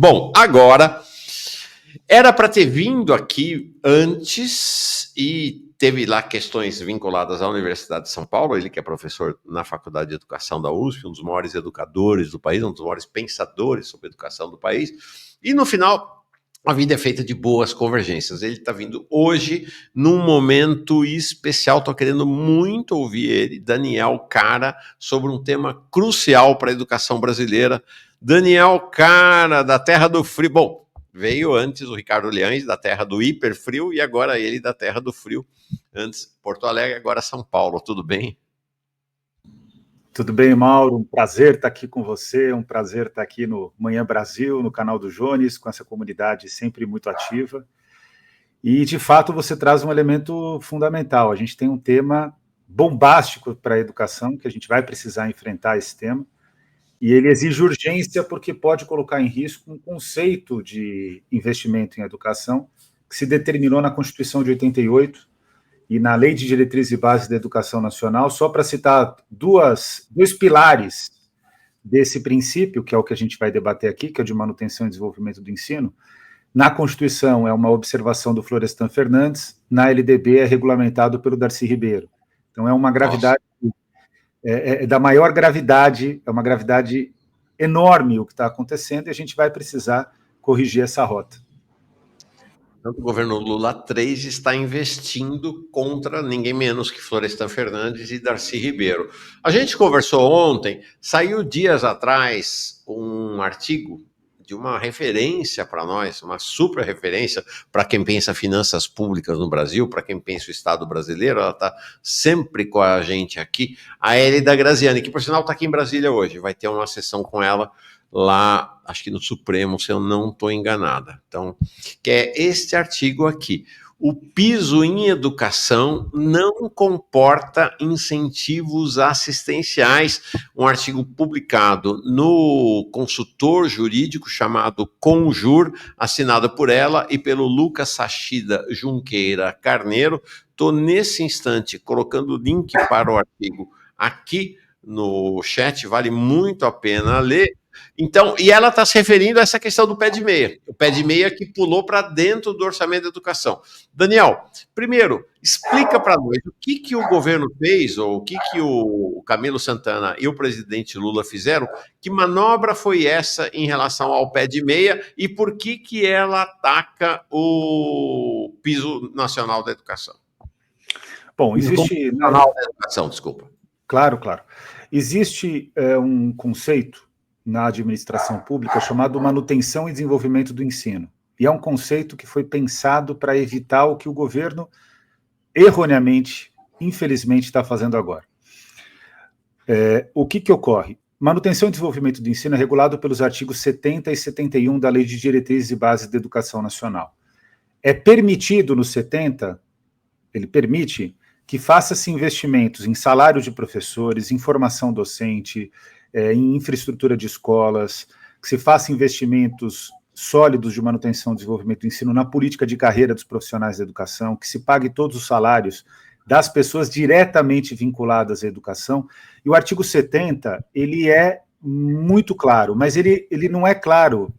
Bom, agora era para ter vindo aqui antes e teve lá questões vinculadas à Universidade de São Paulo, ele que é professor na Faculdade de Educação da USP, um dos maiores educadores do país, um dos maiores pensadores sobre educação do país, e no final a vida é feita de boas convergências. Ele está vindo hoje num momento especial, estou querendo muito ouvir ele, Daniel Cara, sobre um tema crucial para a educação brasileira. Daniel Cara, da Terra do Frio. Bom, veio antes o Ricardo Leães, da Terra do Hiperfrio, e agora ele da Terra do Frio. Antes Porto Alegre, agora São Paulo. Tudo bem? Tudo bem, Mauro? Um prazer estar aqui com você, um prazer estar aqui no Manhã Brasil, no canal do Jones, com essa comunidade sempre muito ativa. E, de fato, você traz um elemento fundamental. A gente tem um tema bombástico para a educação, que a gente vai precisar enfrentar esse tema, e ele exige urgência porque pode colocar em risco um conceito de investimento em educação que se determinou na Constituição de 88, e na Lei de Diretrizes e Bases da Educação Nacional, só para citar dois pilares desse princípio, que é o que a gente vai debater aqui, que é o de manutenção e desenvolvimento do ensino. Na Constituição é uma observação do Florestan Fernandes, na LDB é regulamentado pelo Darcy Ribeiro. Então é uma gravidade, é da maior gravidade, é uma gravidade enorme o que está acontecendo, e a gente vai precisar corrigir essa rota. Tanto o governo Lula 3 está investindo contra ninguém menos que Florestan Fernandes e Darcy Ribeiro. A gente conversou ontem, saiu dias atrás um artigo de uma referência para nós, uma super referência para quem pensa finanças públicas no Brasil, para quem pensa o Estado brasileiro, ela está sempre com a gente aqui, a Hélida Graziani, que por sinal está aqui em Brasília hoje, vai ter uma sessão com ela lá, acho que no Supremo, se eu não estou enganada. Então, que é este artigo aqui. O piso em educação não comporta incentivos assistenciais. Um artigo publicado no consultor jurídico chamado Conjur, assinado por ela e pelo Lucas Sachida Junqueira Carneiro. Estou nesse instante colocando o link para o artigo aqui no chat, vale muito a pena ler. Então, e ela está se referindo a essa questão do pé de meia, o pé de meia que pulou para dentro do orçamento da educação. Daniel, primeiro, explica para nós o que o governo fez, ou o que o Camilo Santana e o presidente Lula fizeram, que manobra foi essa em relação ao pé de meia e por que ela ataca o piso nacional da educação? Bom, existe... Nacional da educação, desculpa. Claro. Existe um conceito na administração pública chamado manutenção e desenvolvimento do ensino. E é um conceito que foi pensado para evitar o que o governo, erroneamente, infelizmente, está fazendo agora. O que ocorre? Manutenção e desenvolvimento do ensino é regulado pelos artigos 70 e 71 da Lei de Diretrizes e Bases da Educação Nacional. É permitido no 70, ele permite que faça-se investimentos em salário de professores, em formação docente, em infraestrutura de escolas, que se faça investimentos sólidos de manutenção e desenvolvimento do ensino na política de carreira dos profissionais da educação, que se pague todos os salários das pessoas diretamente vinculadas à educação. E o artigo 70, ele é muito claro, mas ele não é claro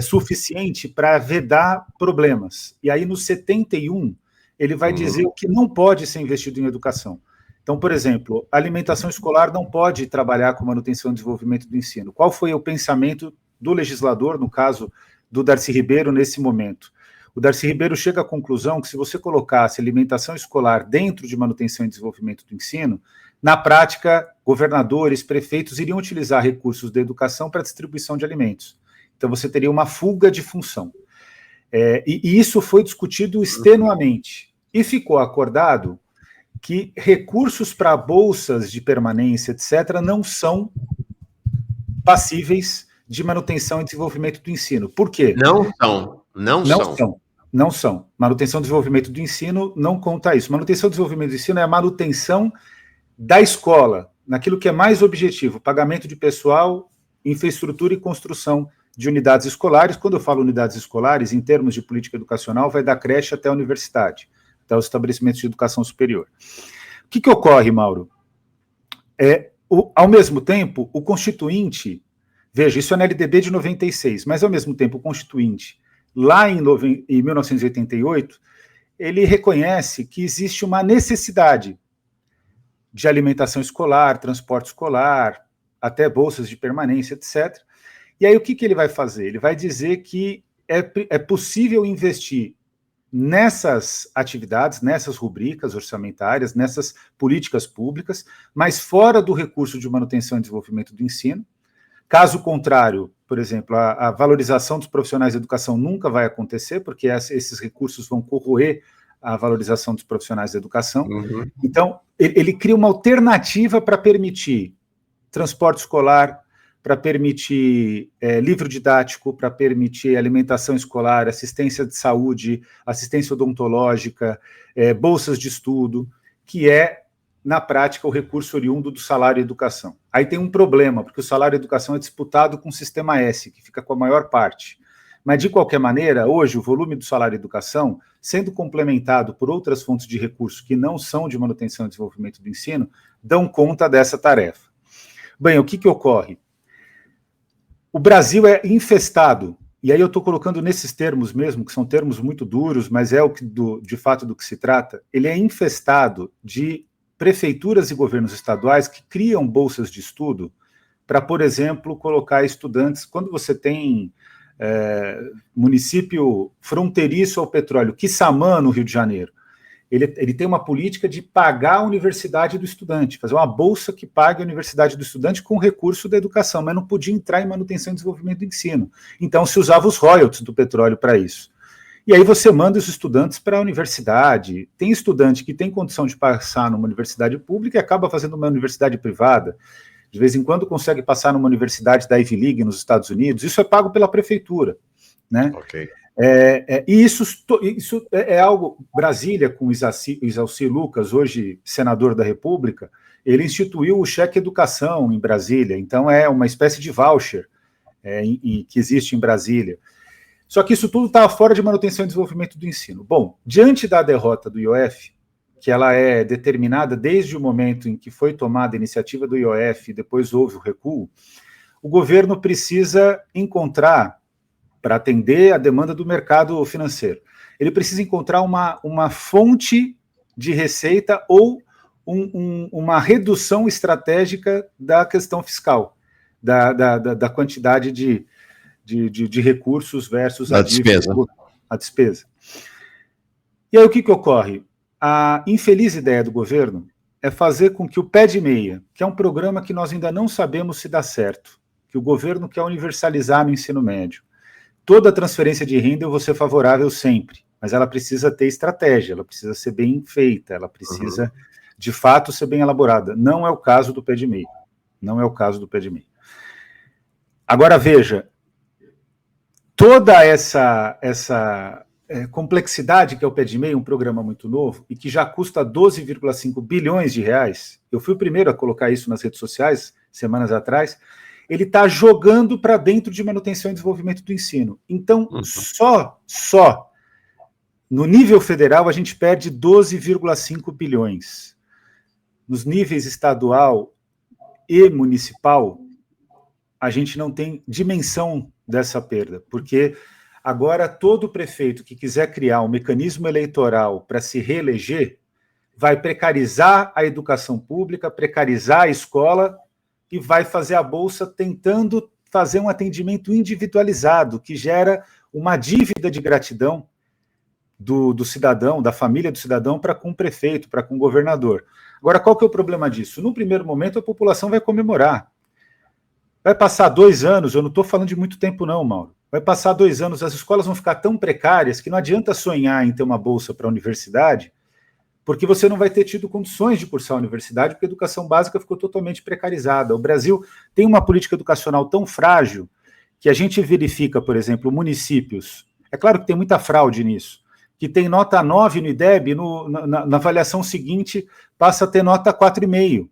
suficiente para vedar problemas. E aí, no 71, ele vai dizer o que não pode ser investido em educação. Então, por exemplo, a alimentação escolar não pode trabalhar com manutenção e desenvolvimento do ensino. Qual foi o pensamento do legislador, no caso do Darcy Ribeiro, nesse momento? O Darcy Ribeiro chega à conclusão que se você colocasse alimentação escolar dentro de manutenção e desenvolvimento do ensino, na prática, governadores, prefeitos iriam utilizar recursos da educação para distribuição de alimentos. Então, você teria uma fuga de função. E isso foi discutido extenuamente. E ficou acordado que recursos para bolsas de permanência, etc., não são passíveis de manutenção e desenvolvimento do ensino. Por quê? Não são. Manutenção e desenvolvimento do ensino não conta isso. Manutenção e desenvolvimento do ensino é a manutenção da escola, naquilo que é mais objetivo, pagamento de pessoal, infraestrutura e construção de unidades escolares. Quando eu falo unidades escolares, em termos de política educacional, vai da creche até a universidade, até os estabelecimentos de educação superior. O que ocorre, Mauro? Ao mesmo tempo, o Constituinte Veja, isso é na LDB de 96, mas ao mesmo tempo o Constituinte, lá em 1988, ele reconhece que existe uma necessidade de alimentação escolar, transporte escolar, até bolsas de permanência, etc. E aí o que ele vai fazer? Ele vai dizer que é possível investir nessas atividades, nessas rubricas orçamentárias, nessas políticas públicas, mas fora do recurso de manutenção e desenvolvimento do ensino. Caso contrário, por exemplo, a valorização dos profissionais de educação nunca vai acontecer, porque esses recursos vão corroer a valorização dos profissionais da educação. Uhum. Então, ele cria uma alternativa para permitir transporte escolar, para permitir livro didático, para permitir alimentação escolar, assistência de saúde, assistência odontológica, bolsas de estudo, que é, na prática, o recurso oriundo do salário e educação. Aí tem um problema, porque o salário e educação é disputado com o sistema S, que fica com a maior parte. Mas, de qualquer maneira, hoje, o volume do salário e educação, sendo complementado por outras fontes de recursos que não são de manutenção e desenvolvimento do ensino, dão conta dessa tarefa. Bem, o que ocorre? O Brasil é infestado, e aí eu estou colocando nesses termos mesmo, que são termos muito duros, mas é de fato do que se trata, ele é infestado de prefeituras e governos estaduais que criam bolsas de estudo para, por exemplo, colocar estudantes, quando você tem município fronteiriço ao petróleo, Quissamã, no Rio de Janeiro, ele tem uma política de pagar a universidade do estudante, fazer uma bolsa que pague a universidade do estudante com recurso da educação, mas não podia entrar em manutenção e desenvolvimento do ensino. Então se usava os royalties do petróleo para isso. E aí você manda os estudantes para a universidade. Tem estudante que tem condição de passar numa universidade pública e acaba fazendo uma universidade privada. De vez em quando consegue passar numa universidade da Ivy League nos Estados Unidos. Isso é pago pela prefeitura, né? Ok. E isso é algo. Brasília, com Isalci Lucas, hoje senador da República, ele instituiu o cheque educação em Brasília, então é uma espécie de voucher que existe em Brasília. Só que isso tudo está fora de manutenção e desenvolvimento do ensino. Bom, diante da derrota do IOF, que ela é determinada desde o momento em que foi tomada a iniciativa do IOF e depois houve o recuo, o governo precisa encontrar, para atender a demanda do mercado financeiro, ele precisa encontrar uma fonte de receita ou uma redução estratégica da questão fiscal, da quantidade de recursos versus a despesa. E aí o que ocorre? A infeliz ideia do governo é fazer com que o Pé de Meia, que é um programa que nós ainda não sabemos se dá certo, que o governo quer universalizar no ensino médio, toda transferência de renda eu vou ser favorável sempre, mas ela precisa ter estratégia, ela precisa ser bem feita, ela precisa, de fato, ser bem elaborada. Não é o caso do Pé de Meia. Não é o caso do Pé de Meia. Agora, veja, toda essa complexidade que é o Pé de Meia, um programa muito novo, e que já custa 12,5 bilhões de reais, eu fui o primeiro a colocar isso nas redes sociais, semanas atrás, ele está jogando para dentro de manutenção e desenvolvimento do ensino. Então, só no nível federal a gente perde 12,5 bilhões. Nos níveis estadual e municipal, a gente não tem dimensão dessa perda, porque agora todo prefeito que quiser criar um mecanismo eleitoral para se reeleger vai precarizar a educação pública, precarizar a escola e vai fazer a bolsa tentando fazer um atendimento individualizado, que gera uma dívida de gratidão do cidadão, da família do cidadão, para com o prefeito, para com o governador. Agora, qual que é o problema disso? No primeiro momento, a população vai comemorar. Vai passar 2 anos, eu não estou falando de muito tempo não, Mauro, vai passar 2 anos, as escolas vão ficar tão precárias que não adianta sonhar em ter uma bolsa para a universidade, porque você não vai ter tido condições de cursar a universidade, porque a educação básica ficou totalmente precarizada. O Brasil tem uma política educacional tão frágil que a gente verifica, por exemplo, municípios, é claro que tem muita fraude nisso, que tem nota 9 no IDEB, na avaliação seguinte passa a ter nota 4,5.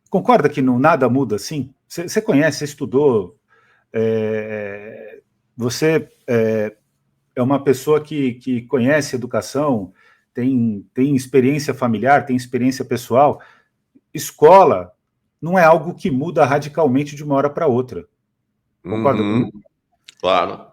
Concorda que nada muda assim? Você conhece, você estudou, você é uma pessoa que conhece educação, tem experiência familiar, tem experiência pessoal. Escola não é algo que muda radicalmente de uma hora para outra. Concorda comigo? Claro.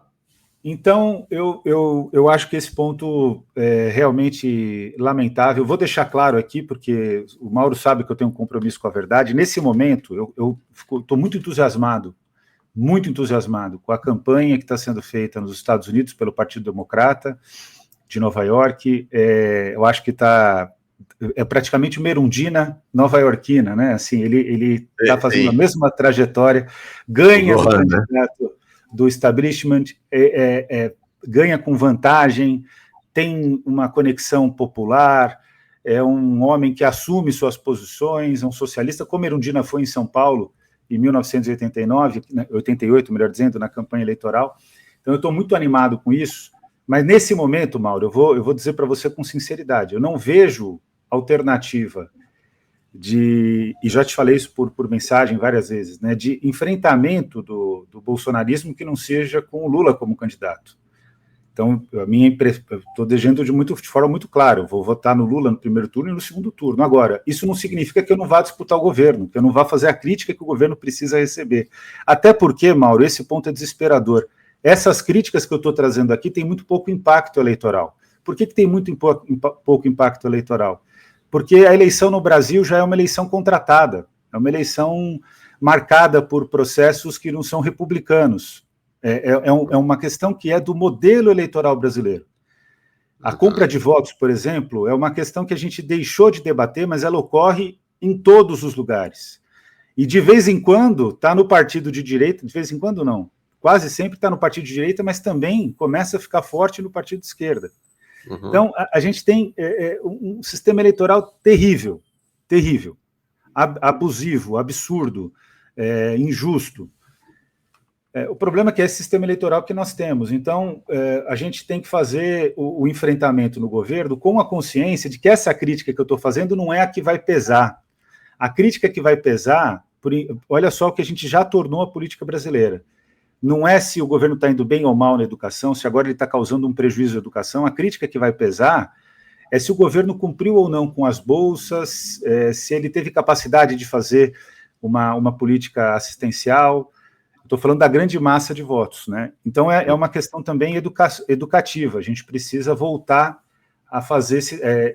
Então, eu acho que esse ponto é realmente lamentável. Vou deixar claro aqui, porque o Mauro sabe que eu tenho um compromisso com a verdade. Nesse momento, eu estou muito entusiasmado com a campanha que está sendo feita nos Estados Unidos pelo Partido Democrata de Nova York. Eu acho que é praticamente uma Erundina nova-iorquina, né? Assim, ele está fazendo a mesma trajetória, ganha do candidato do establishment, ganha com vantagem, tem uma conexão popular, é um homem que assume suas posições, é um socialista, como Erundina foi em São Paulo em 1989, 88, melhor dizendo, na campanha eleitoral. Então, eu estou muito animado com isso, mas nesse momento, Mauro, eu vou dizer para você com sinceridade, eu não vejo alternativa e já te falei isso por mensagem várias vezes, né, de enfrentamento do bolsonarismo que não seja com o Lula como candidato. Então, estou dizendo de forma muito clara, eu vou votar no Lula no primeiro turno e no segundo turno. Agora, isso não significa que eu não vá disputar o governo, que eu não vá fazer a crítica que o governo precisa receber. Até porque, Mauro, esse ponto é desesperador. Essas críticas que eu estou trazendo aqui têm muito pouco impacto eleitoral. Por que tem muito pouco impacto eleitoral? Porque a eleição no Brasil já é uma eleição contratada, é uma eleição marcada por processos que não são republicanos. É uma questão que é do modelo eleitoral brasileiro. A compra de votos, por exemplo, é uma questão que a gente deixou de debater, mas ela ocorre em todos os lugares. E de vez em quando está no partido de direita, de vez em quando não, quase sempre está no partido de direita, mas também começa a ficar forte no partido de esquerda. Então, a gente tem um sistema eleitoral terrível, abusivo, absurdo, injusto. O problema é que é esse sistema eleitoral que nós temos. Então, a gente tem que fazer o enfrentamento no governo com a consciência de que essa crítica que eu estou fazendo não é a que vai pesar. A crítica que vai pesar, olha só o que a gente já tornou a política brasileira. Não é se o governo está indo bem ou mal na educação, se agora ele está causando um prejuízo à educação. A crítica que vai pesar é se o governo cumpriu ou não com as bolsas, se ele teve capacidade de fazer uma política assistencial. Estou falando da grande massa de votos, né? Então, é uma questão também educativa. A gente precisa voltar a fazer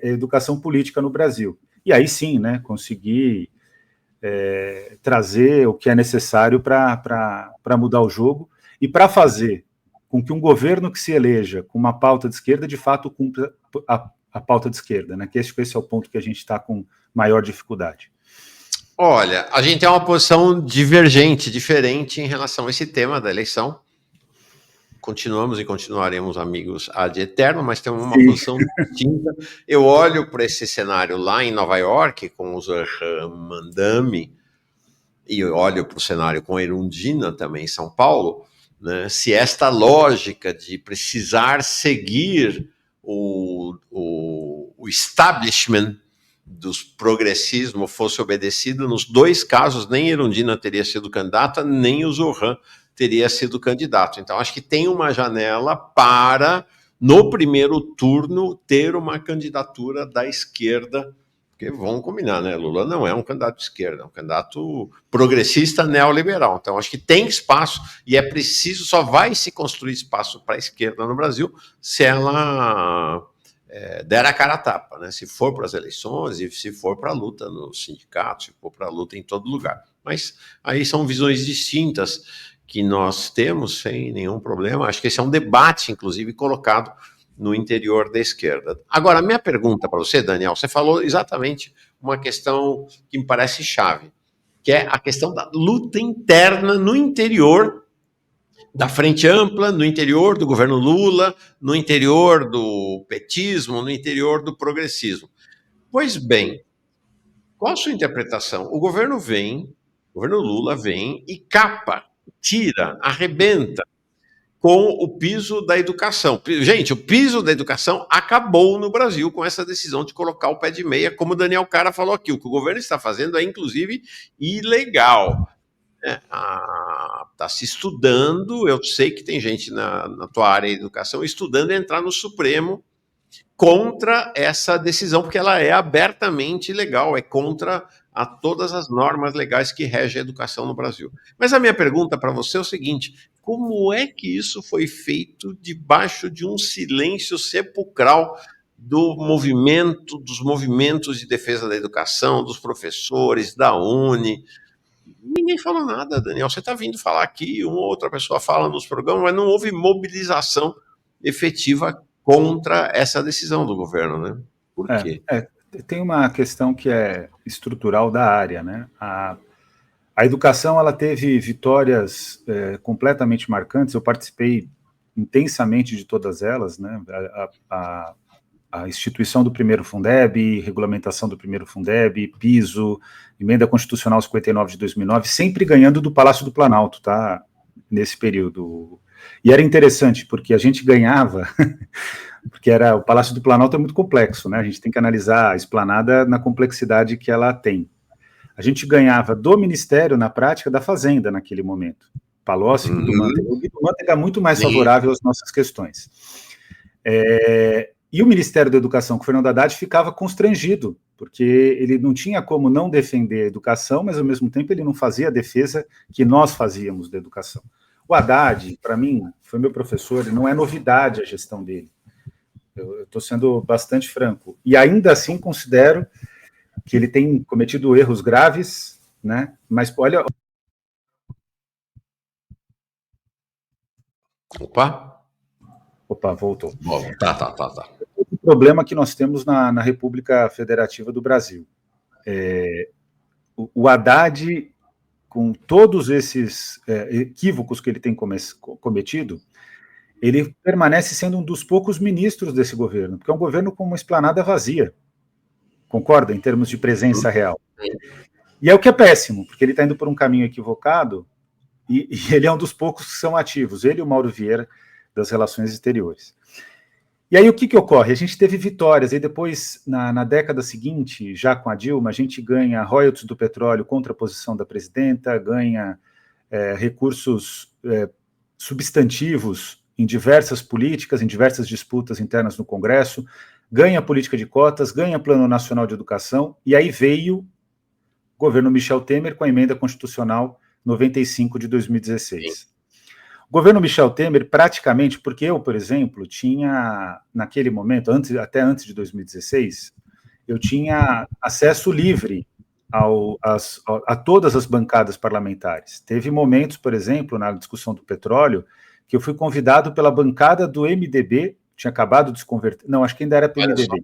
educação política no Brasil. E aí sim, né, conseguir trazer o que é necessário para mudar o jogo e para fazer com que um governo que se eleja com uma pauta de esquerda, de fato, cumpra a pauta de esquerda, né? Que esse é o ponto que a gente está com maior dificuldade. Olha, a gente tem uma posição divergente, diferente em relação a esse tema da eleição. Continuamos e continuaremos amigos ad eterno, mas temos uma posição distinta. Eu olho para esse cenário lá em Nova York, com o Zohran Mamdani, e eu olho para o cenário com a Erundina também em São Paulo, né? Se esta lógica de precisar seguir o establishment dos progressismo fosse obedecido, nos dois casos, nem Erundina teria sido candidata, nem o Zohran teria sido candidato. Então, acho que tem uma janela para, no primeiro turno, ter uma candidatura da esquerda, porque vamos combinar, né? Lula não é um candidato de esquerda, é um candidato progressista neoliberal. Então, acho que tem espaço e é preciso, só vai se construir espaço para a esquerda no Brasil se ela der a cara a tapa, né? Se for para as eleições e se for para a luta nos sindicatos, se for para a luta em todo lugar. Mas aí são visões distintas que nós temos sem nenhum problema. Acho que esse é um debate, inclusive, colocado no interior da esquerda. Agora, a minha pergunta para você, Daniel, você falou exatamente uma questão que me parece chave, que é a questão da luta interna no interior da Frente Ampla, no interior do governo Lula, no interior do petismo, no interior do progressismo. Pois bem, qual a sua interpretação? O governo Lula vem e capa, tira, arrebenta com o piso da educação. Gente, o piso da educação acabou no Brasil com essa decisão de colocar o pé de meia, como o Daniel Cara falou aqui. O que o governo está fazendo é, inclusive, ilegal. Está se estudando, eu sei que tem gente na tua área de educação estudando entrar no Supremo contra essa decisão, porque ela é abertamente ilegal, é contra a todas as normas legais que regem a educação no Brasil. Mas a minha pergunta para você é o seguinte: como é que isso foi feito debaixo de um silêncio sepulcral dos movimentos de defesa da educação, dos professores, da Uni? Ninguém falou nada, Daniel. Você está vindo falar aqui, uma ou outra pessoa fala nos programas, mas não houve mobilização efetiva contra essa decisão do governo, né? Por quê? Tem uma questão que é estrutural da área, né? A educação, ela teve vitórias completamente marcantes. Eu participei intensamente de todas elas, né? A instituição do primeiro Fundeb, regulamentação do primeiro Fundeb, piso, emenda constitucional 59 de 2009, sempre ganhando do Palácio do Planalto, tá? Nesse período. E era interessante, porque a gente ganhava, porque o Palácio do Planalto é muito complexo, né? A gente tem que analisar a esplanada na complexidade que ela tem. A gente ganhava do Ministério, na prática, da Fazenda, naquele momento. Palocci e do Mantega. O do Mantega é muito mais favorável às nossas questões. E o Ministério da Educação, com o Fernando Haddad, ficava constrangido, porque ele não tinha como não defender a educação, mas, ao mesmo tempo, ele não fazia a defesa que nós fazíamos da educação. O Haddad, para mim, foi meu professor, e não é novidade a gestão dele. Eu estou sendo bastante franco. E, ainda assim, considero que ele tem cometido erros graves, né? Mas, olha... Opa, voltou. Tá. O problema que nós temos na República Federativa do Brasil. O Haddad, com todos esses equívocos que ele tem cometido, ele permanece sendo um dos poucos ministros desse governo, porque é um governo com uma esplanada vazia. Concorda? Em termos de presença real. E é o que é péssimo, porque ele está indo por um caminho equivocado e ele é um dos poucos que são ativos, ele e o Mauro Vieira, das relações exteriores. E aí o que ocorre? A gente teve vitórias, e depois, na década seguinte, já com a Dilma, a gente ganha royalties do petróleo contra a posição da presidenta, ganha recursos substantivos em diversas políticas, em diversas disputas internas no Congresso, ganha política de cotas, ganha Plano Nacional de Educação, e aí veio o governo Michel Temer com a emenda constitucional 95 de 2016. Sim. O governo Michel Temer, praticamente, porque eu, por exemplo, tinha, naquele momento, até antes de 2016, eu tinha acesso livre a todas as bancadas parlamentares. Teve momentos, por exemplo, na discussão do petróleo, que eu fui convidado pela bancada do MDB, tinha acabado de se converter, não, acho que ainda era PMDB,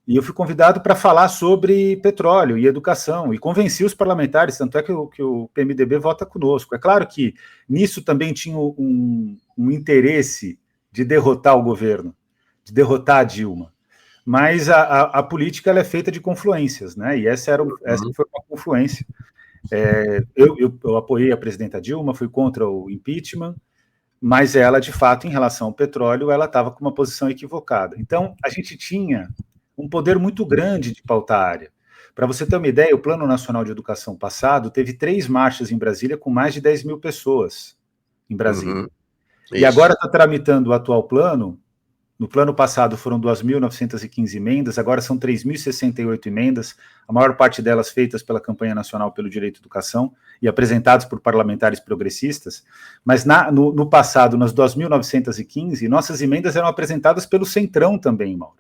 e eu fui convidado para falar sobre petróleo e educação, e convenci os parlamentares, tanto é que o PMDB vota conosco. É claro que nisso também tinha um interesse de derrotar o governo, de derrotar a Dilma, mas a política ela é feita de confluências, né? E essa foi uma confluência. Eu apoiei a presidenta Dilma, fui contra o impeachment, mas ela, de fato, em relação ao petróleo, ela estava com uma posição equivocada. Então, a gente tinha um poder muito grande de pautar a área. Para você ter uma ideia, o Plano Nacional de Educação passado teve 3 marchas em Brasília com mais de 10 mil pessoas em Brasília. E agora está tramitando o atual plano. No plano passado foram 2.915 emendas, agora são 3.068 emendas, a maior parte delas feitas pela Campanha Nacional pelo Direito à Educação e apresentadas por parlamentares progressistas, mas no passado, nas 2.915, nossas emendas eram apresentadas pelo Centrão também, Mauro.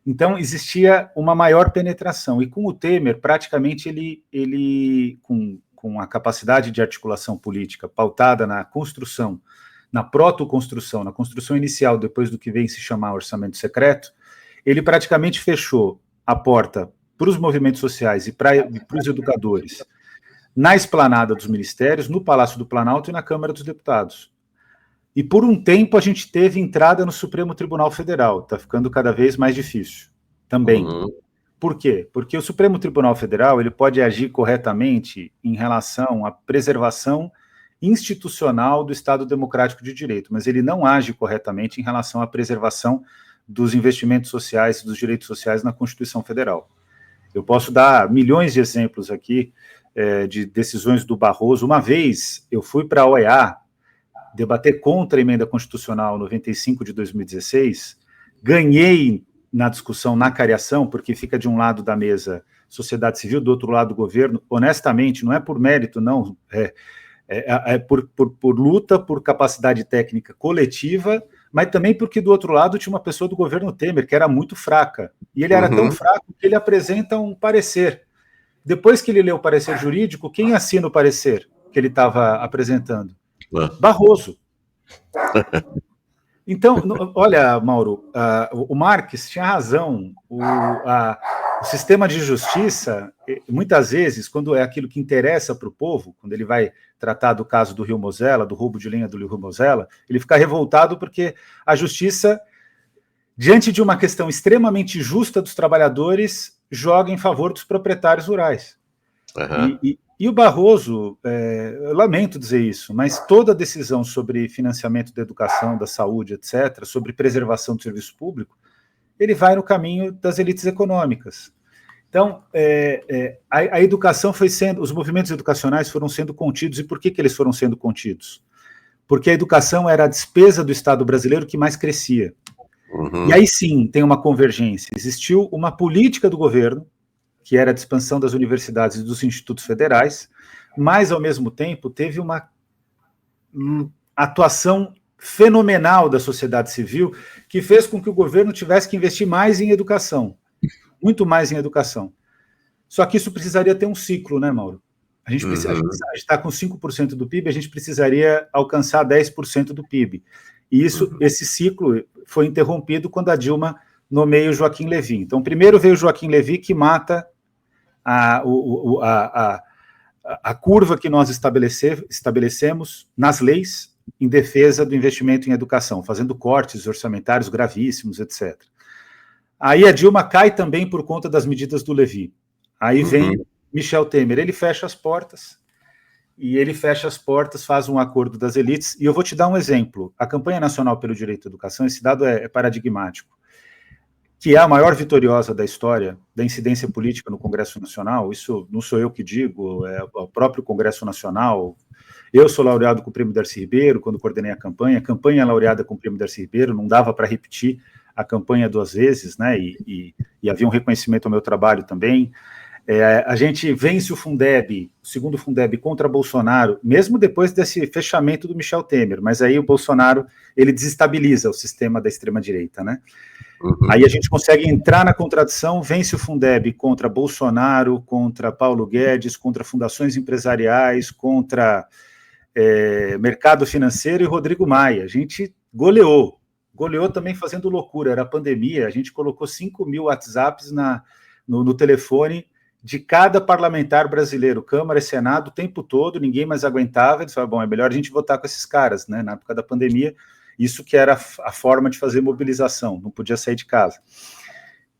Então, existia uma maior penetração, e com o Temer, praticamente, ele com a capacidade de articulação política pautada na construção, na protoconstrução, na construção inicial, depois do que vem se chamar orçamento secreto, ele praticamente fechou a porta para os movimentos sociais e para os educadores na esplanada dos ministérios, no Palácio do Planalto e na Câmara dos Deputados. E por um tempo a gente teve entrada no Supremo Tribunal Federal, está ficando cada vez mais difícil também. Por quê? Porque o Supremo Tribunal Federal ele pode agir corretamente em relação à preservação institucional do Estado Democrático de Direito, mas ele não age corretamente em relação à preservação dos investimentos sociais e dos direitos sociais na Constituição Federal. Eu posso dar milhões de exemplos aqui de decisões do Barroso. Uma vez eu fui para a OEA debater contra a emenda constitucional 95 de 2016, ganhei na discussão, na cariação, porque fica de um lado da mesa sociedade civil, do outro lado do governo, honestamente, não é por mérito, não, por luta, por capacidade técnica coletiva, mas também porque do outro lado tinha uma pessoa do governo Temer que era muito fraca, e ele era tão fraco que ele apresenta um parecer. Depois que ele lê o parecer jurídico, quem assina o parecer que ele estava apresentando? Barroso. Então, olha, Mauro, o Marx tinha razão. O sistema de justiça, muitas vezes, quando é aquilo que interessa para o povo, quando ele vai tratar do caso do Rio Mosela, do roubo de lenha do Rio Mosela, ele fica revoltado porque a justiça, diante de uma questão extremamente justa dos trabalhadores, joga em favor dos proprietários rurais. E o Barroso, eu lamento dizer isso, mas toda decisão sobre financiamento da educação, da saúde, etc., sobre preservação do serviço público, ele vai no caminho das elites econômicas. Então, a educação foi sendo, os movimentos educacionais foram sendo contidos, e por que eles foram sendo contidos? Porque a educação era a despesa do Estado brasileiro que mais crescia. E aí sim, tem uma convergência. Existiu uma política do governo, que era a expansão das universidades e dos institutos federais, mas, ao mesmo tempo, teve uma atuação fenomenal da sociedade civil, que fez com que o governo tivesse que investir mais em educação, muito mais em educação. Só que isso precisaria ter um ciclo, né, Mauro? A gente está com 5% do PIB, a gente precisaria alcançar 10% do PIB. E esse ciclo foi interrompido quando a Dilma nomeia o Joaquim Levy. Então, primeiro veio o Joaquim Levy, que mata a curva que nós estabelecemos nas leis em defesa do investimento em educação, fazendo cortes orçamentários gravíssimos, etc. Aí a Dilma cai também por conta das medidas do Levy. Aí vem Michel Temer, ele fecha as portas, faz um acordo das elites, e eu vou te dar um exemplo. A campanha nacional pelo direito à educação, esse dado é paradigmático, que é a maior vitoriosa da história da incidência política no Congresso Nacional. Isso não sou eu que digo, é o próprio Congresso Nacional. Eu sou laureado com o Prêmio Darcy Ribeiro, quando coordenei a campanha é laureada com o Prêmio Darcy Ribeiro, não dava para repetir a campanha 2 vezes, né, e havia um reconhecimento ao meu trabalho também. A gente vence o Fundeb, o segundo Fundeb, contra Bolsonaro, mesmo depois desse fechamento do Michel Temer, mas aí o Bolsonaro, ele desestabiliza o sistema da extrema-direita, né? Aí a gente consegue entrar na contradição, vence o Fundeb contra Bolsonaro, contra Paulo Guedes, contra fundações empresariais, contra mercado financeiro e Rodrigo Maia. A gente goleou também fazendo loucura, era a pandemia, a gente colocou 5.000 WhatsApps no telefone de cada parlamentar brasileiro, Câmara e Senado, o tempo todo, ninguém mais aguentava, eles falaram, bom, é melhor a gente votar com esses caras, né, na época da pandemia, isso que era a forma de fazer mobilização, não podia sair de casa.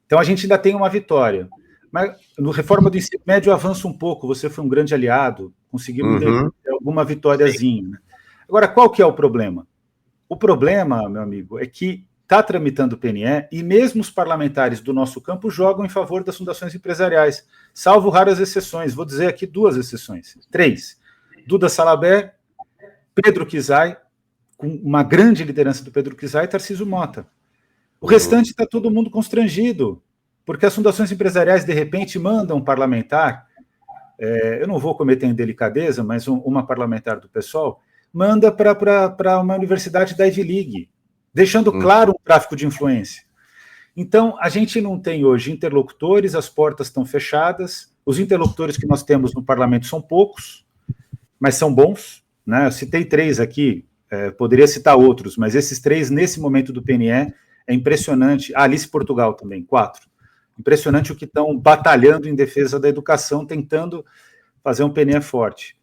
Então a gente ainda tem uma vitória, mas no reforma do ensino médio avança um pouco, você foi um grande aliado, conseguimos ter alguma vitóriazinha, né? Agora, qual que é o problema? O problema, meu amigo, é que está tramitando o PNE e mesmo os parlamentares do nosso campo jogam em favor das fundações empresariais, salvo raras exceções. Vou dizer aqui 2 exceções, 3. Duda Salabert, Pedro Kizai, com uma grande liderança do Pedro Kizai, e Tarcísio Mota. O restante está todo mundo constrangido, porque as fundações empresariais, de repente, mandam um parlamentar, eu não vou cometer indelicadeza, mas uma parlamentar do PSOL, manda para uma universidade da Ivy League, deixando claro um tráfico de influência. Então, a gente não tem hoje interlocutores, as portas estão fechadas, os interlocutores que nós temos no parlamento são poucos, mas são bons, né? Eu citei 3 aqui, poderia citar outros, mas esses 3, nesse momento do PNE, é impressionante. Alice Portugal também, 4. Impressionante o que estão batalhando em defesa da educação, tentando fazer um PNE forte.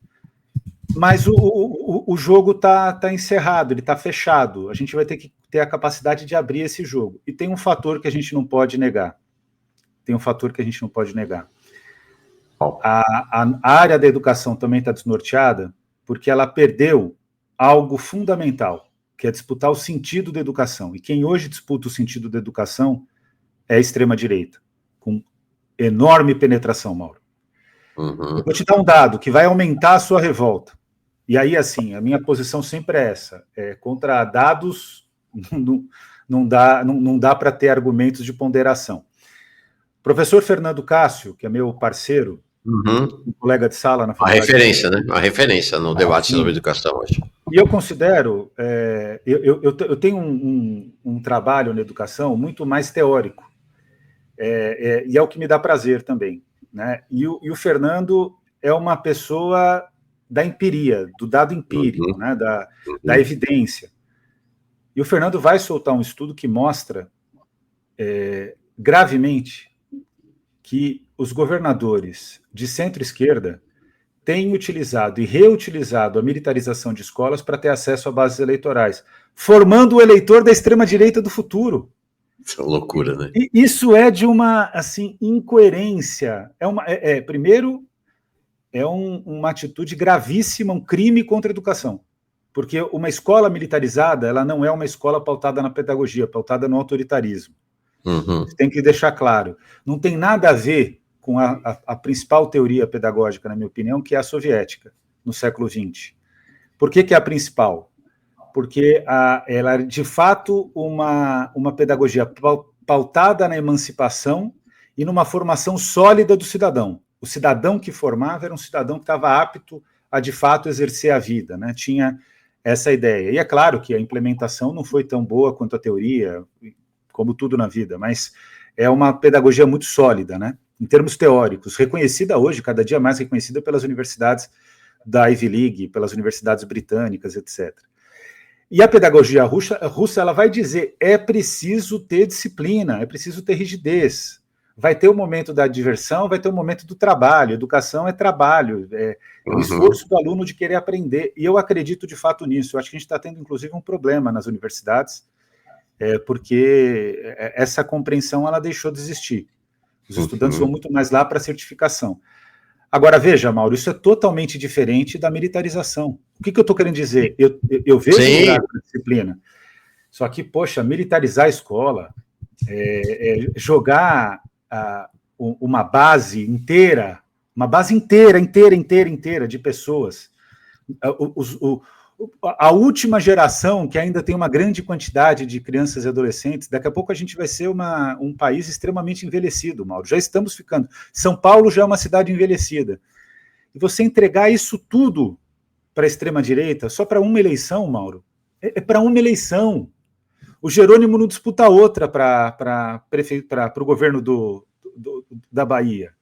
Mas o jogo está encerrado, ele está fechado. A gente vai ter que ter a capacidade de abrir esse jogo. E tem um fator que a gente não pode negar. A área da educação também está desnorteada, porque ela perdeu algo fundamental, que é disputar o sentido da educação. E quem hoje disputa o sentido da educação é a extrema-direita, com enorme penetração, Mauro. Eu vou te dar um dado que vai aumentar a sua revolta. E aí, assim, a minha posição sempre é essa. Contra dados, não dá para ter argumentos de ponderação. Professor Fernando Cássio, que é meu parceiro, um colega de sala na A faculdade. referência, né? A referência no debate sobre educação hoje. E eu considero, eu tenho um trabalho na educação muito mais teórico, e é o que me dá prazer também, né? E o Fernando é uma pessoa da empiria, do dado empírico, né? Da evidência. E o Fernando vai soltar um estudo que mostra gravemente que os governadores de centro-esquerda têm utilizado e reutilizado a militarização de escolas para ter acesso a bases eleitorais, formando o eleitor da extrema-direita do futuro. Isso é loucura, né? E isso é de uma assim, incoerência. Primeiro, é uma atitude gravíssima, um crime contra a educação. Porque uma escola militarizada, ela não é uma escola pautada na pedagogia, pautada no autoritarismo. Você tem que deixar claro. Não tem nada a ver com a principal teoria pedagógica, na minha opinião, que é a soviética, no século XX. Por que é a principal? Porque ela é, de fato, uma pedagogia pautada na emancipação e numa formação sólida do cidadão. O cidadão que formava era um cidadão que estava apto a, de fato, exercer a vida, né? Tinha essa ideia. E é claro que a implementação não foi tão boa quanto a teoria, como tudo na vida, mas é uma pedagogia muito sólida, né? Em termos teóricos, reconhecida hoje, cada dia mais reconhecida pelas universidades da Ivy League, pelas universidades britânicas, etc. E a pedagogia russa ela vai dizer, é preciso ter disciplina, é preciso ter rigidez. Vai ter o momento da diversão, vai ter o momento do trabalho. Educação é trabalho, é o esforço do aluno de querer aprender. E eu acredito de fato nisso. Eu acho que a gente está tendo, inclusive, um problema nas universidades, porque essa compreensão ela deixou de existir. Os estudantes vão muito mais lá para a certificação. Agora, veja, Mauro, isso é totalmente diferente da militarização. O que eu estou querendo dizer? Eu vejo lugar para disciplina. Só que, poxa, militarizar a escola, jogar uma base inteira de pessoas. A última geração, que ainda tem uma grande quantidade de crianças e adolescentes, daqui a pouco a gente vai ser um país extremamente envelhecido, Mauro. Já estamos ficando. São Paulo já é uma cidade envelhecida. E você entregar isso tudo para a extrema-direita, só para uma eleição, Mauro, é para uma eleição. O Jerônimo não disputa outra para o governo da Bahia.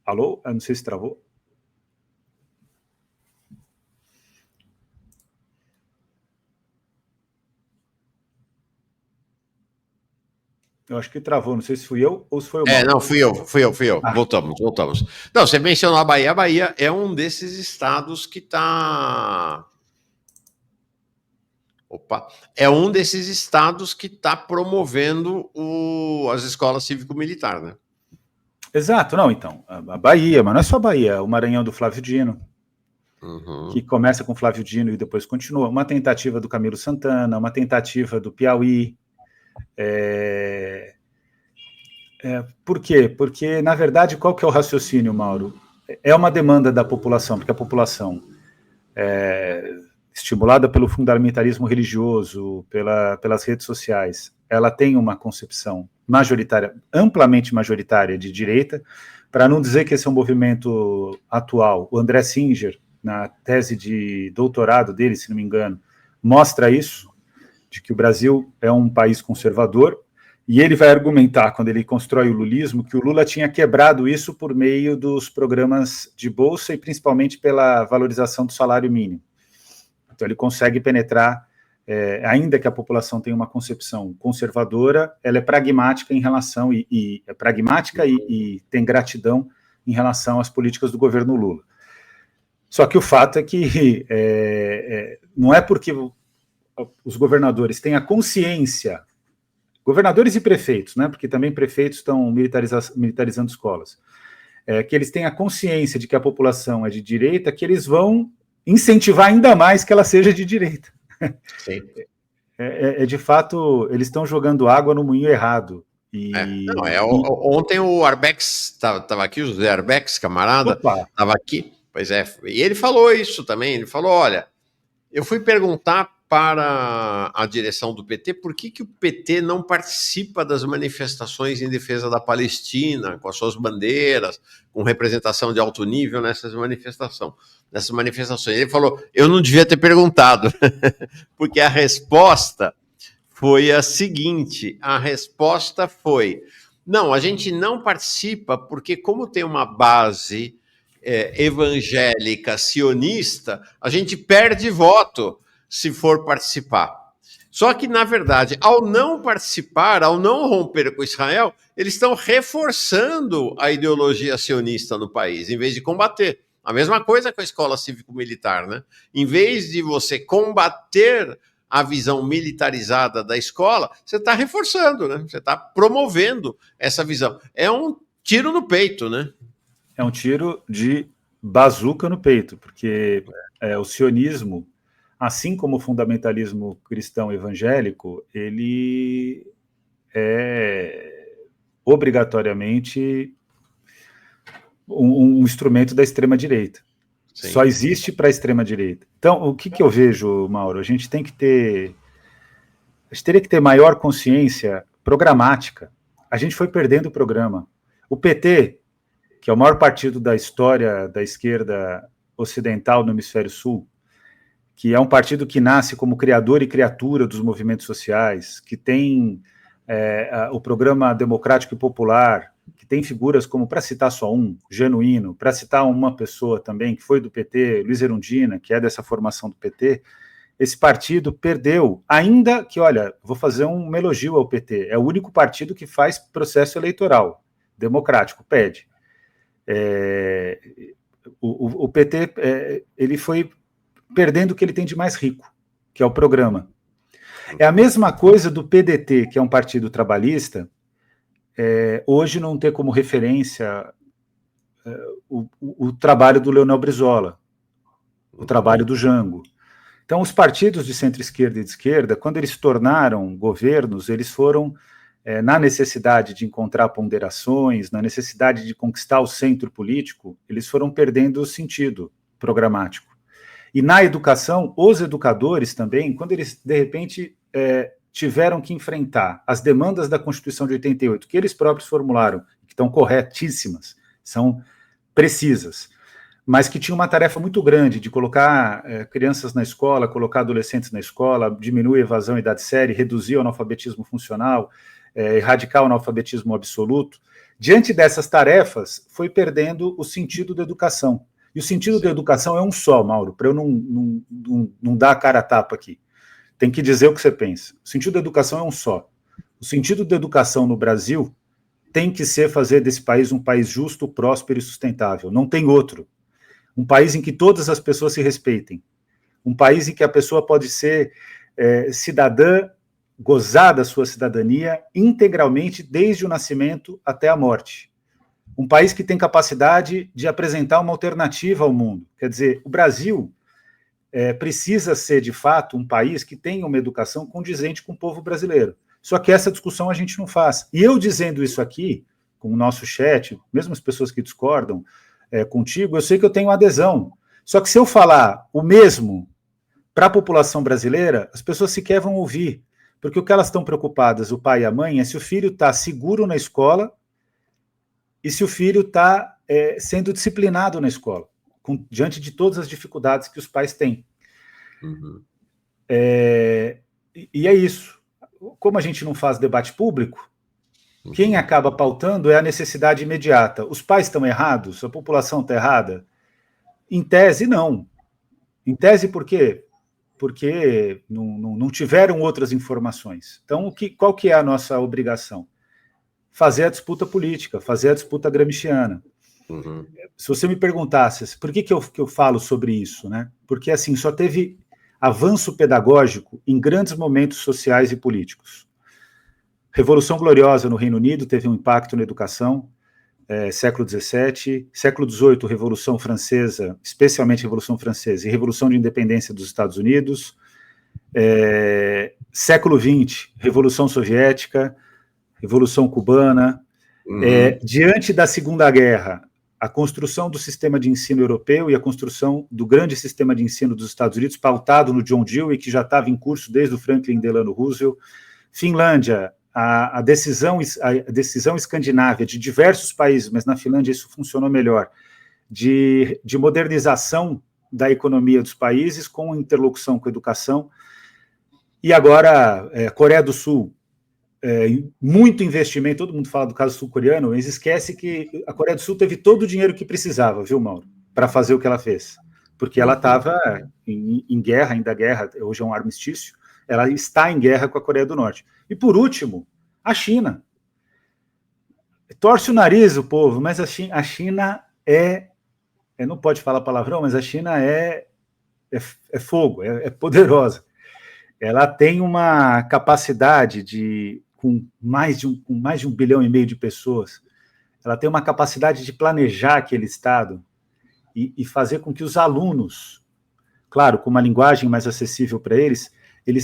Alô? Eu não sei se travou. Eu acho que travou, não sei se fui eu ou se foi o Mauro. Não, fui eu. Voltamos. Não, você mencionou a Bahia. A Bahia é um desses estados que está... É um desses estados que está promovendo as escolas cívico-militar, né? Exato, não, então, a Bahia, mas não é só a Bahia, o Maranhão do Flávio Dino, que começa com Flávio Dino e depois continua, uma tentativa do Camilo Santana, uma tentativa do Piauí. Por quê? Porque, na verdade, qual que é o raciocínio, Mauro? É uma demanda da população, porque a população, estimulada pelo fundamentalismo religioso, pelas redes sociais, ela tem uma concepção majoritária, amplamente majoritária de direita, para não dizer que esse é um movimento atual. O André Singer, na tese de doutorado dele, se não me engano, mostra isso, de que o Brasil é um país conservador, e ele vai argumentar, quando ele constrói o lulismo, que o Lula tinha quebrado isso por meio dos programas de bolsa e principalmente pela valorização do salário mínimo. Então ele consegue penetrar, ainda que a população tenha uma concepção conservadora, ela é pragmática em relação, e tem gratidão em relação às políticas do governo Lula. Só que o fato é que não é porque os governadores têm a consciência, governadores e prefeitos, né, porque também prefeitos estão militarizando escolas, que eles têm a consciência de que a população é de direita, que eles vão incentivar ainda mais que ela seja de direita. Sim. De fato, eles estão jogando água no moinho errado. Ontem o Arbex estava aqui, o José Arbex, camarada, estava aqui, pois é, e ele falou isso também, ele falou, olha, eu fui perguntar para a direção do PT por que o PT não participa das manifestações em defesa da Palestina, com as suas bandeiras, com representação de alto nível nessas manifestações. Ele falou, eu não devia ter perguntado, porque a resposta foi a seguinte, não, a gente não participa porque como tem uma base evangélica, sionista, a gente perde voto se for participar. Só que, na verdade, ao não participar, ao não romper com Israel, eles estão reforçando a ideologia sionista no país, em vez de combater. A mesma coisa com a escola cívico-militar, né? Em vez de você combater a visão militarizada da escola, você está reforçando, né? Você está promovendo essa visão. É um tiro no peito, né? É um tiro de bazuca no peito, porque o sionismo, assim como o fundamentalismo cristão evangélico, ele é obrigatoriamente um instrumento da extrema-direita. Só existe para a extrema-direita. Então, o que eu vejo, Mauro? A gente teria que ter maior consciência programática. A gente foi perdendo o programa. O PT, que é o maior partido da história da esquerda ocidental no hemisfério sul, que é um partido que nasce como criador e criatura dos movimentos sociais, que tem o programa democrático e popular, que tem figuras como, para citar só um, Genuíno, para citar uma pessoa também que foi do PT, Luiz Erundina, que é dessa formação do PT, esse partido perdeu, ainda que, olha, vou fazer um elogio ao PT, é o único partido que faz processo eleitoral democrático, pede. O PT ele foi perdendo o que ele tem de mais rico, que é o programa. É a mesma coisa do PDT, que é um partido trabalhista, hoje não ter como referência o trabalho do Leonel Brizola, o trabalho do Jango. Então, os partidos de centro-esquerda e de esquerda, quando eles se tornaram governos, eles foram na necessidade de encontrar ponderações, na necessidade de conquistar o centro político, eles foram perdendo o sentido programático. E na educação, os educadores também, quando eles, de repente, tiveram que enfrentar as demandas da Constituição de 88, que eles próprios formularam, que estão corretíssimas, são precisas, mas que tinha uma tarefa muito grande de colocar crianças na escola, colocar adolescentes na escola, diminuir a evasão em idade séria, reduzir o analfabetismo funcional, erradicar o analfabetismo absoluto. Diante dessas tarefas, foi perdendo o sentido da educação. E o sentido da educação é um só, Mauro, para eu não dar a cara a tapa aqui. Tem que dizer o que você pensa. O sentido da educação é um só. O sentido da educação no Brasil tem que ser fazer desse país um país justo, próspero e sustentável. Não tem outro. Um país em que todas as pessoas se respeitem. Um país em que a pessoa pode ser cidadã, gozar da sua cidadania integralmente desde o nascimento até a morte. Um país que tem capacidade de apresentar uma alternativa ao mundo. Quer dizer, o Brasil precisa ser, de fato, um país que tenha uma educação condizente com o povo brasileiro. Só que essa discussão a gente não faz. E eu dizendo isso aqui, com o nosso chat, mesmo as pessoas que discordam contigo, eu sei que eu tenho adesão. Só que se eu falar o mesmo para a população brasileira, as pessoas sequer vão ouvir. Porque o que elas estão preocupadas, o pai e a mãe, é se o filho está seguro na escola e se o filho está sendo disciplinado na escola, diante de todas as dificuldades que os pais têm. Uhum. E é isso. Como a gente não faz debate público, quem acaba pautando é a necessidade imediata. Os pais estão errados? A população está errada? Em tese, não. Em tese, por quê? Porque não tiveram outras informações. Então, qual que é a nossa obrigação? Fazer a disputa política, fazer a disputa gramsciana. Uhum. Se você me perguntasse, por que eu falo sobre isso, né? Porque, assim, só teve avanço pedagógico em grandes momentos sociais e políticos. Revolução Gloriosa no Reino Unido teve um impacto na educação, século XVII, século XVIII, Revolução Francesa, especialmente Revolução Francesa, e Revolução de Independência dos Estados Unidos, século XX, Revolução Soviética, Revolução Cubana, diante da Segunda Guerra, a construção do sistema de ensino europeu e a construção do grande sistema de ensino dos Estados Unidos, pautado no John Dewey, que já estava em curso desde o Franklin Delano Roosevelt. Finlândia, a decisão escandinava de diversos países, mas na Finlândia isso funcionou melhor, de modernização da economia dos países com interlocução com a educação. E agora, Coreia do Sul, muito investimento, todo mundo fala do caso sul-coreano, mas esquece que a Coreia do Sul teve todo o dinheiro que precisava, viu, Mauro, para fazer o que ela fez, porque ela estava em guerra, ainda guerra, hoje é um armistício, ela está em guerra com a Coreia do Norte. E por último, a torce o nariz o povo, mas a China não pode falar palavrão, mas a China é fogo, é poderosa. Ela tem uma capacidade com mais de 1,5 bilhão de pessoas, ela tem uma capacidade de planejar aquele Estado e fazer com que os alunos, claro, com uma linguagem mais acessível para eles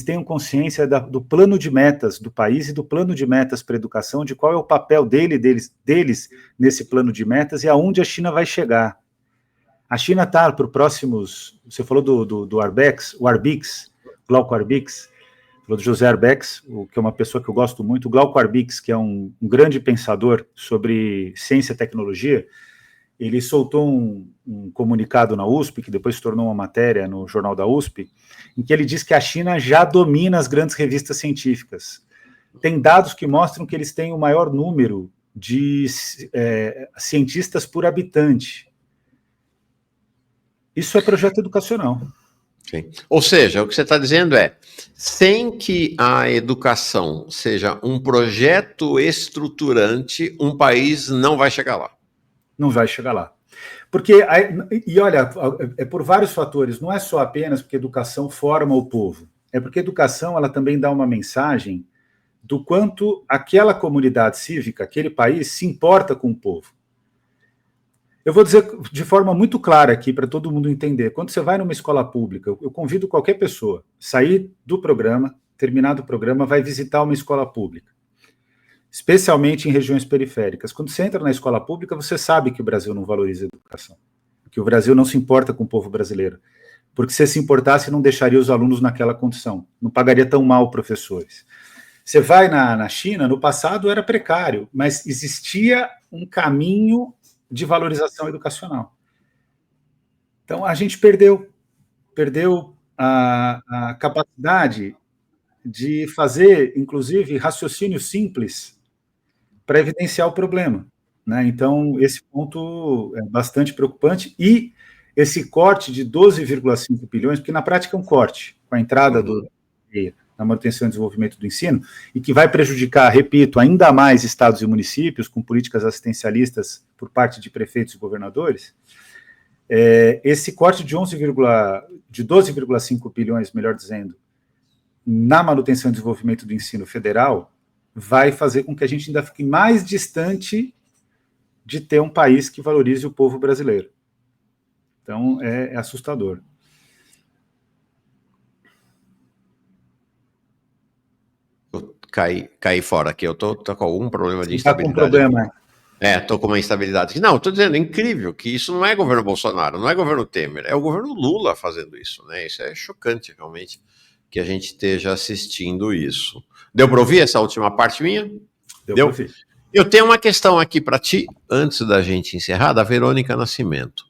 tenham consciência do plano de metas do país e do plano de metas para a educação, de qual é o papel deles nesse plano de metas e aonde a China vai chegar. A China está para os próximos... Você falou do Glauco Arbix, falou do José Arbex, que é uma pessoa que eu gosto muito, o Glauco Arbix, que é um grande pensador sobre ciência e tecnologia. Ele soltou um comunicado na USP, que depois se tornou uma matéria no jornal da USP, em que ele diz que a China já domina as grandes revistas científicas. Tem dados que mostram que eles têm o maior número de cientistas por habitante. Isso é projeto educacional. Sim. Ou seja, o que você está dizendo sem que a educação seja um projeto estruturante, um país não vai chegar lá. Não vai chegar lá. Porque, olha, é por vários fatores, não é só apenas porque a educação forma o povo, é porque a educação ela também dá uma mensagem do quanto aquela comunidade cívica, aquele país, se importa com o povo. Eu vou dizer de forma muito clara aqui, para todo mundo entender, quando você vai numa escola pública, eu convido qualquer pessoa, sair do programa, terminado o programa, vai visitar uma escola pública, especialmente em regiões periféricas. Quando você entra na escola pública, você sabe que o Brasil não valoriza a educação, que o Brasil não se importa com o povo brasileiro, porque se se importasse, não deixaria os alunos naquela condição, não pagaria tão mal professores. Você vai na China, no passado era precário, mas existia um caminho de valorização educacional. Então, a gente perdeu a capacidade de fazer, inclusive, raciocínio simples para evidenciar o problema, né? Então, esse ponto é bastante preocupante, e esse corte de 12,5 bilhões, porque na prática é um corte, com a entrada na manutenção e desenvolvimento do ensino, e que vai prejudicar, repito, ainda mais estados e municípios, com políticas assistencialistas por parte de prefeitos e governadores. Esse corte de 12,5 bilhões, melhor dizendo, na manutenção e desenvolvimento do ensino federal, vai fazer com que a gente ainda fique mais distante de ter um país que valorize o povo brasileiro. Então, é assustador. Caí fora aqui, eu tô com algum problema de Está instabilidade. com problema. Tô com uma instabilidade. Não, estou dizendo, é incrível que isso não é governo Bolsonaro, não é governo Temer, é o governo Lula fazendo isso, né? Isso é chocante, realmente, que a gente esteja assistindo isso. Deu para ouvir essa última parte minha? Deu? Eu tenho uma questão aqui para ti, antes da gente encerrar, da Verônica Nascimento.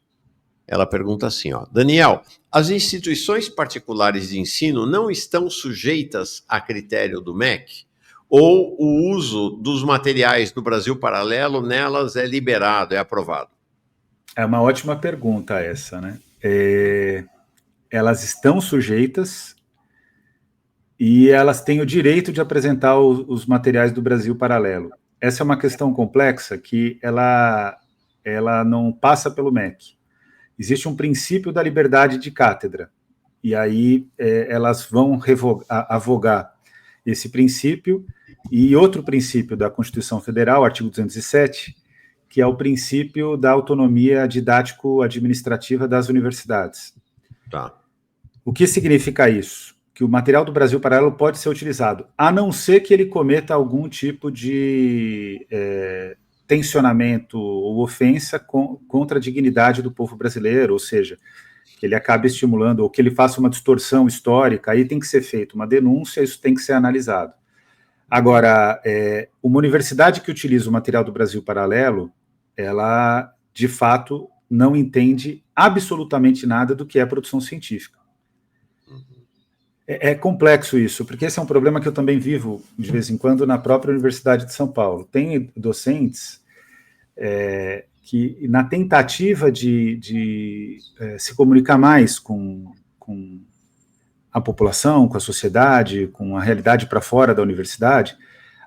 Ela pergunta assim, Daniel, as instituições particulares de ensino não estão sujeitas a critério do MEC? Ou o uso dos materiais do Brasil Paralelo nelas é liberado, é aprovado? É uma ótima pergunta essa, né? Elas estão sujeitas e elas têm o direito de apresentar os materiais do Brasil Paralelo. Essa é uma questão complexa que ela não passa pelo MEC. Existe um princípio da liberdade de cátedra, e aí elas vão avogar esse princípio, e outro princípio da Constituição Federal, artigo 207, que é o princípio da autonomia didático-administrativa das universidades. Tá. O que significa isso? Que o material do Brasil Paralelo pode ser utilizado, a não ser que ele cometa algum tipo de tensionamento ou ofensa contra a dignidade do povo brasileiro, ou seja, que ele acabe estimulando, ou que ele faça uma distorção histórica, aí tem que ser feita uma denúncia, isso tem que ser analisado. Agora, uma universidade que utiliza o material do Brasil Paralelo, ela, de fato, não entende absolutamente nada do que é produção científica. É complexo isso, porque esse é um problema que eu também vivo, de vez em quando, na própria Universidade de São Paulo. Tem docentes que, na tentativa de se comunicar mais com a população, com a sociedade, com a realidade para fora da universidade,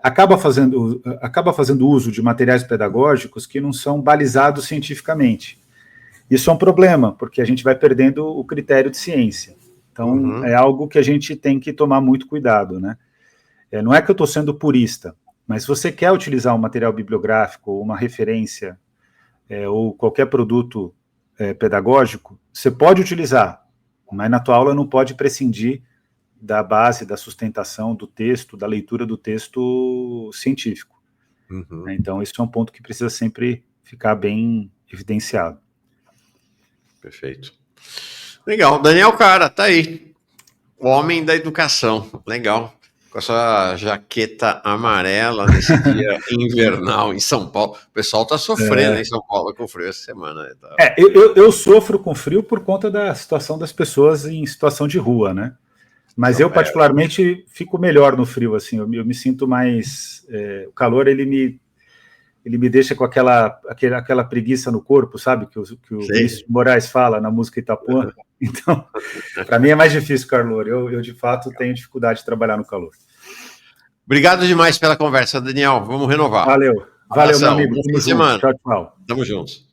acaba fazendo uso de materiais pedagógicos que não são balizados cientificamente. Isso é um problema, porque a gente vai perdendo o critério de ciência. Então, é algo que a gente tem que tomar muito cuidado, né? Não é que eu estou sendo purista, mas se você quer utilizar um material bibliográfico, uma referência, ou qualquer produto pedagógico, você pode utilizar, mas na tua aula não pode prescindir da base, da sustentação do texto, da leitura do texto científico. Então, isso é um ponto que precisa sempre ficar bem evidenciado. Perfeito. Legal. Daniel Cara, tá aí. O homem da educação. Legal. Com essa jaqueta amarela nesse dia invernal em São Paulo. O pessoal tá sofrendo em São Paulo com frio essa semana. Né? Eu sofro com frio por conta da situação das pessoas em situação de rua, né? Mas eu, particularmente, fico melhor no frio, assim. Eu me sinto mais... o calor, ele me deixa com aquela preguiça no corpo, sabe? Que o Vinícius de Moraes fala na música Itapuã. Então, para mim é mais difícil o calor. Eu, de fato, tenho dificuldade de trabalhar no calor. Obrigado demais pela conversa, Daniel. Vamos renovar. Valeu, meu amigo. Boa semana. Tchau, tchau. Tamo juntos.